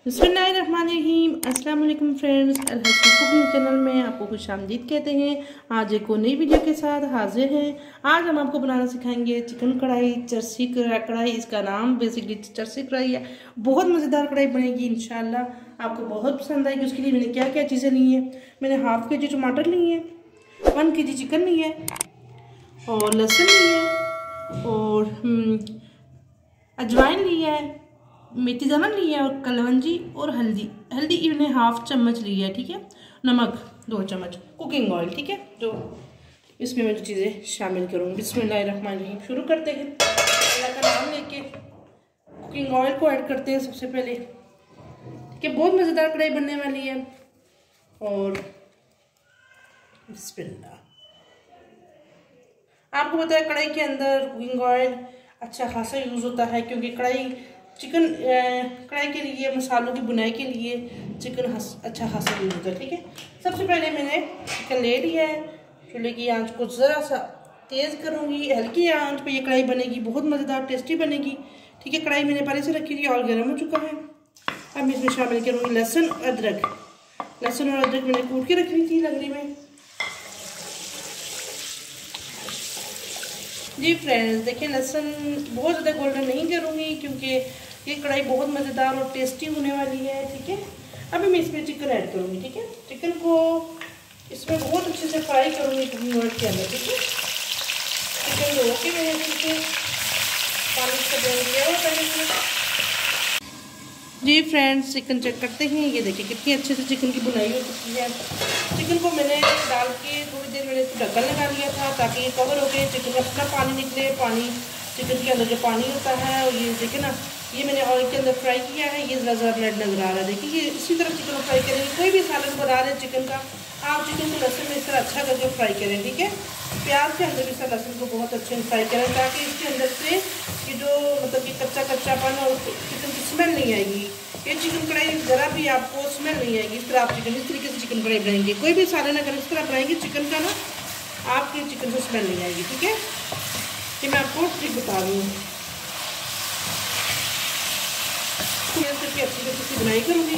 बिस्मिल्लाहिर्रहमानिर्रहीम। अस्सलाम वालेकुम फ्रेंड्स, अलहसी कुकिंग चैनल में आपको खुशामदीद कहते हैं। आज एक और नई वीडियो के साथ हाजिर हैं। आज हम आपको बनाना सिखाएंगे चिकन कढ़ाई, चरसी कढ़ाई। इसका नाम बेसिकली चरसी कढ़ाई है। बहुत मज़ेदार कढ़ाई बनेगी इंशाल्लाह, आपको बहुत पसंद आएगी। उसके लिए मैंने क्या क्या चीज़ें ली हैं। मैंने हाफ के जी टमाटर लिए हैं, 1 kg चिकन ली है, और लहसुन ली है, और अजवाइन ली है, मेथी दाना लिया है, और कलवंजी और हल्दी मैंने हाफ चम्मच ली है। ठीक है, नमक 2 चम्मच, कुकिंग ऑयल। ठीक है, जो इसमें मैं जो चीज़ें शामिल करूँगी। बिस्मिल्लाहिर्रहमानिर्रहीम। शुरू करते हैं अल्लाह का नाम लेके। कुकिंग ऑयल को ऐड करते हैं सबसे पहले। ठीक है, बहुत मज़ेदार कढ़ाई बनने वाली है। और बिस्मिल्लाह। आपको पता है कढ़ाई के अंदर कुकिंग ऑयल अच्छा खासा यूज़ होता है, क्योंकि कढ़ाई के लिए, मसालों की बुनाई के लिए चिकन अच्छा खासा यूज़ होता है। ठीक है, सबसे पहले मैंने चिकन ले लिया है। चूल्हे की आंच को ज़रा सा तेज़ करूँगी, हल्की आंच पे ये कढ़ाई बनेगी, बहुत मज़ेदार टेस्टी बनेगी। ठीक है, कढ़ाई मैंने पहले से रखी थी और गर्म हो चुका है। अब मैं इसमें शामिल करूँगी लहसुन और अदरक। लहसुन और अदरक मैंने कूट के रखी थी लंगड़ी में। जी फ्रेंड्स, देखिए लहसुन बहुत ज़्यादा गोल्डन नहीं करूँगी, क्योंकि ये कढ़ाई बहुत मज़ेदार और टेस्टी होने वाली है। ठीक है, अभी मैं इसमें चिकन ऐड करूँगी। ठीक है, चिकन को इसमें बहुत अच्छे से फ्राई करूँगी कुकिंग ऑयल के अंदर। ठीक है, चिकन धो के मैंने अच्छे से पानी से बॉयल किया हुआ पहले से। जी फ्रेंड्स, चिकन चेक करते हैं। ये देखिए कितनी अच्छे से चिकन की बुनाई हो चुकी है। चिकन को मैंने डाल के थोड़ी देर मैंने इसको ढक्कन लगा लिया था, ताकि ये कवर हो गए, चिकन का अपना पानी निकले। पानी चिकन के अंदर जो पानी होता है, और ये देखिए ना, ये मैंने ऑयल के अंदर फ्राई किया है। ये ज़रा रेड नज़र आ रहा है। देखिए, ये इसी तरह चिकन को फ्राई करेंगे। कोई भी सालन बना रहे हैं चिकन का, आप चिकन को लहसुन में इस तरह अच्छा करके फ्राई करें। ठीक है, प्याज के अंदर भी सर लहसुन को बहुत अच्छे से फ्राई करें, ताकि इसके अंदर से ये जो मतलब कि कच्चापन और चिकन की स्मेल नहीं आएगी। ये चिकन कढ़ाई ज़रा भी आपको स्मेल नहीं आएगी। इस तरह आप चिकन इस तरीके से चिकन कढ़ाई बनाएंगे। कोई भी सालन अगर इस तरह बनाएंगे चिकन का ना, आपके चिकन से स्मेल नहीं आएगी। ठीक है, ये मैं आपको ट्रिक बता रही हूँ। करके अच्छी से बुनाई करूँगी,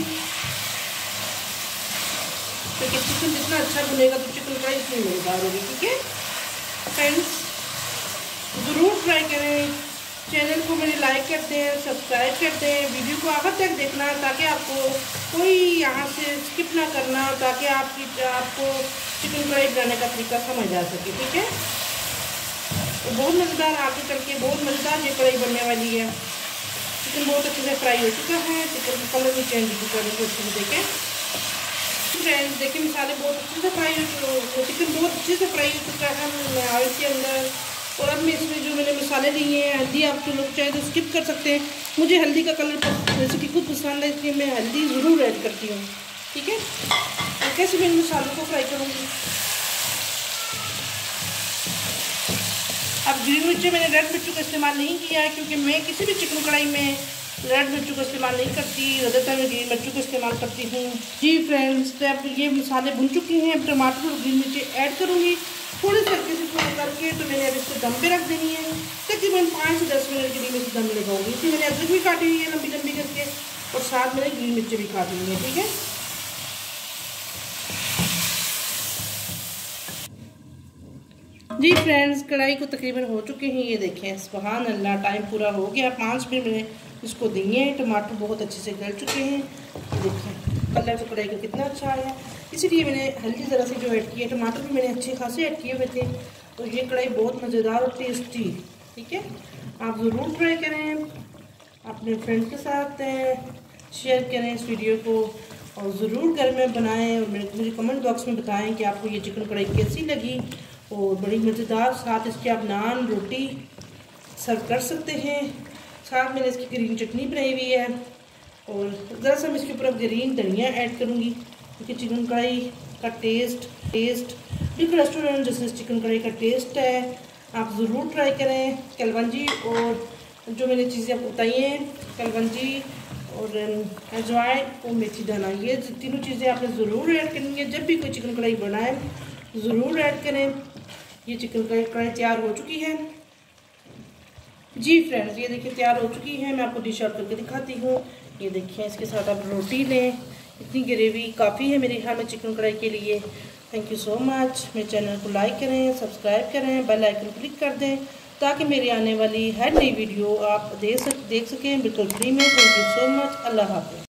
क्योंकि चिकन जितना अच्छा बनेगा तो चिकन कढ़ाई इतनी मज़ेदार होगी। ठीक है फ्रेंड्स, ज़रूर ट्राई करें। चैनल को मेरे लाइक कर दें, सब्सक्राइब कर दें, वीडियो को आखिर तक देखना, ताकि आपको कोई यहाँ से स्किप ना करना, ताकि आपको चिकन कढ़ाई बनाने का तरीका समझ आ सके। ठीक है, तो बहुत मज़ेदार आगे चल के बहुत मज़ेदार ये कढ़ाई बनने वाली है। चिकन बहुत अच्छे से फ्राई हो चुका है, चिकन का कलर भी चेंज हो चुका है। अच्छे से देखें फ्रेंड्स, देखिए मसाले बहुत अच्छे से फ्राई हो, चिकन बहुत अच्छे से फ्राई हो चुका है ऑयल के अंदर। और अब मैं इसमें जो मैंने मसाले लिए हैं, हल्दी आप जो लोग चाहे तो स्किप कर सकते हैं। मुझे हल्दी का कलर जैसे कि खुद पसंद है, इसलिए मैं हल्दी ज़रूर ऐड करती हूँ। ठीक है, और कैसे मैं इन मसालों को फ्राई करूँगी। अब ग्रीन मिर्ची मैंने रेड मिर्चों का इस्तेमाल नहीं किया है, क्योंकि मैं किसी भी चिकन कढ़ाई में रेड मिर्चों का इस्तेमाल नहीं करती, ज़्यादातर मैं ग्रीन मिर्चों का इस्तेमाल करती हूँ। जी फ्रेंड्स, तो अब ये मसाले भुन चुके हैं। अब टमाटर और ग्रीन मिर्ची ऐड करूँगी थोड़े से हल्के से फ्राई करके। तो मैंने अब इसको दम पे रख देनी है, तकरीबन 5 से 10 मिनट के लिए मैं इसे दम लगाऊंगी। इसलिए मैंने अदरक भी काटी हुई है लंबी लंबी करके, और साथ मैंने ग्रीन मिर्ची भी काटी हुई है। ठीक है, जी फ्रेंड्स, कढ़ाई को तकरीबन हो चुके हैं। ये देखें, सुभान अल्लाह, टाइम पूरा हो गया। 5 मिनट मैंने इसको दिए हैं। टमाटर बहुत अच्छे से गल चुके हैं। ये देखें कलर तो कढ़ाई का कितना अच्छा आया। इसीलिए मैंने हल्दी ज़रा सी जो ऐड की है, टमाटर भी मैंने अच्छे खासे ऐड किए हुए थे। तो ये कढ़ाई बहुत मज़ेदार और टेस्टी। ठीक है, आप ज़रूर ट्राई करें, अपने फ्रेंड्स के साथ शेयर करें इस वीडियो को, और ज़रूर घर में बनाएँ। और मुझे कमेंट बॉक्स में बताएँ कि आपको ये चिकन कढ़ाई कैसी लगी। और बड़ी मज़ेदार, साथ इसके आप नान रोटी सर्व कर सकते हैं। साथ मैंने इसकी ग्रीन चटनी बनाई हुई है, और ज़रा सा मैं इसके ऊपर ग्रीन धनिया ऐड करूँगी, क्योंकि चिकन कढ़ाई का टेस्ट बिल्कुल रेस्टोरेंट जैसे चिकन कढ़ाई का टेस्ट है। आप ज़रूर ट्राई करें। कलवंजी और जो मैंने चीज़ें आपको बताई हैं, कलवंजी और अजवाइन और मेथी दाना, ये तीनों चीज़ें आपने ज़रूर ऐड करनी है। जब भी कोई चिकन कढ़ाई बनाए ज़रूर ऐड करें। ये चिकन कढ़ाई तैयार हो चुकी है। जी फ्रेंड्स, ये देखिए तैयार हो चुकी है। मैं आपको डिश आउट करके दिखाती हूँ। ये देखिए, इसके साथ आप रोटी लें। इतनी ग्रेवी काफ़ी है मेरे ख्याल में चिकन कढ़ाई के लिए। Thank you so much. मेरे चैनल को लाइक करें, सब्सक्राइब करें, बेल आइकन क्लिक कर दें ताकि मेरी आने वाली हर नई वीडियो आप देख सकें बिल्कुल फ्री में। Thank you so much. अल्लाह हाफ़िज़।